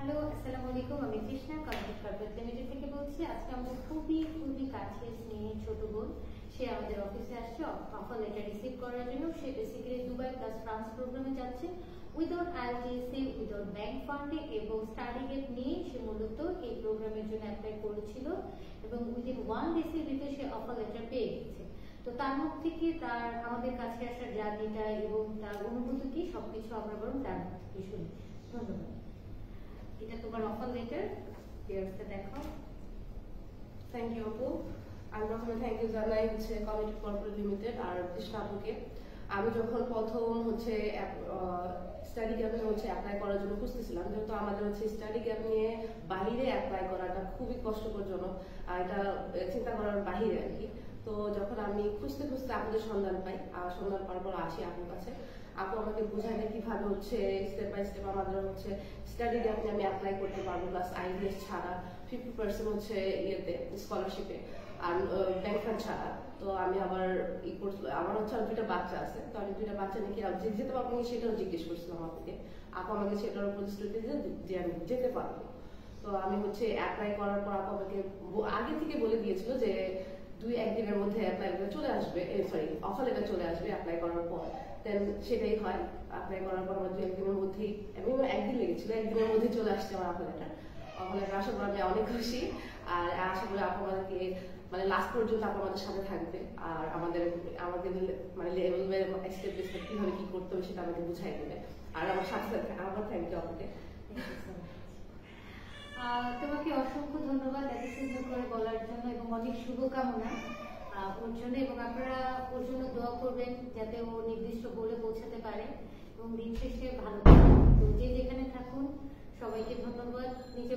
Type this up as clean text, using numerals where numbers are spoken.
Hello, আসসালামু আলাইকুম। আমি কৃষ্ণা কন্ট্রাক্ট কর্পোরেট লিমিটেড থেকে বলছি। আজকে আমাদের খুবই কাছের স্নেহের ছোট বোন, সে আমাদের অফিসে আসছে অফার লেটার রিসিভ করার জন্য। সে বেসিক্যালি দুবাই প্লাস ফ্রান্স প্রোগ্রামে যাচ্ছে উইদাউট আইএলটিএসি, উইদাউট ব্যাংক ফান্ডিং এবং স্টাডি গেট নিয়ে সে মূলত এই প্রোগ্রামের জন্য অ্যাপ্লাই করেছিল এবং উইদিন 1 ডেজের ভিতরে সে অফার লেটার পেয়ে গেছে। তো তার মুখ থেকে তার আমাদের কাছে আসার জার্নিটা এবং তার অনুভূতি কি সবকিছু আমরা বরং তার মুখ থেকে শুনি। ধন্যবাদ। এটা তোমার অফার লেটার, ভিউয়ার্সকে দেখাও। থ্যাংক ইউ আপু। আমি প্রথমে থ্যাংক ইউ জানাই কমিটি কর্পোরেট লিমিটেড আর কৃষ্ণা আপুকে। আমি যখন প্রথম স্টাডি গ্যাপে অ্যাপ্লাই করার জন্য খুঁজতেছিলাম, যেহেতু আমাদের স্টাডি গ্যাপ নিয়ে বাহিরে অ্যাপ্লাই করাটা খুবই কষ্টকরজনক, আর এটা চিন্তা করার বাহিরে আর কি। তো যখন আমি খুঁজতে আপুদের সন্ধান পাই, আর সন্ধান পাওয়ার পর আসি আপুর কাছে, আপু আমাকে বোঝায় কিভাবে স্টেপ বাই স্টেপ আমাদের স্টাডি গ্যাপে আমি অ্যাপ্লাই করতে পারবো, প্লাস আইডিএস ছাড়া 50% ইয়েতে স্কলারশিপে আর ব্যাংক ফান্ড ছাড়া। তো আমি আবার আমার আর 2টা বাচ্চা আছে, তো আমি 2টা বাচ্চা নিয়ে যেতে পারবো সেটাও জিজ্ঞেস করছিলাম আপুকে। আপু আমাকে সেটার উপর প্রতিশ্রুতি যে আমি যেতে পারবো। তো আমি অ্যাপ্লাই করার পর আপু আমাকে আগে থেকে বলে দিয়েছিল যে 2-1 দিনের মধ্যে অ্যাপ্লাই চলে আসবে, অফার লেটার চলে আসবে অ্যাপ্লাই করার পর। দেন সেটাই হয়, অ্যাপ্লাই করার পর আমার 2-1 দিনের মধ্যেই, একদিন লেগেছিল, 1 দিনের মধ্যে চলে আসছে আমার অফার লেটার। অফার লেটার আসার পর আমি অনেক খুশি, আর আশা করি আপু আমাদেরকে লাস্ট পর্যন্ত আপু আমাদের সাথে থাকবে, আর আমাদের লেভেল স্টেপ বাই স্টেপ কিভাবে কি করতে হবে সেটা আমাকে বুঝাই দেবে। আর আমার সাথে আমার থ্যাংক ইউ আপুকে। তোমাকে অসংখ্য ধন্যবাদ এত সুন্দর করে বলার জন্য এবং অনেক শুভকামনা ওর জন্য, এবং আপনারা ওর জন্য দোয়া করবেন যাতে ও নির্দিষ্ট গোলে পৌঁছাতে পারে এবং দিন শেষে ভালো থাকুন। তো যে যেখানে থাকুন সবাইকে ধন্যবাদ। নিজে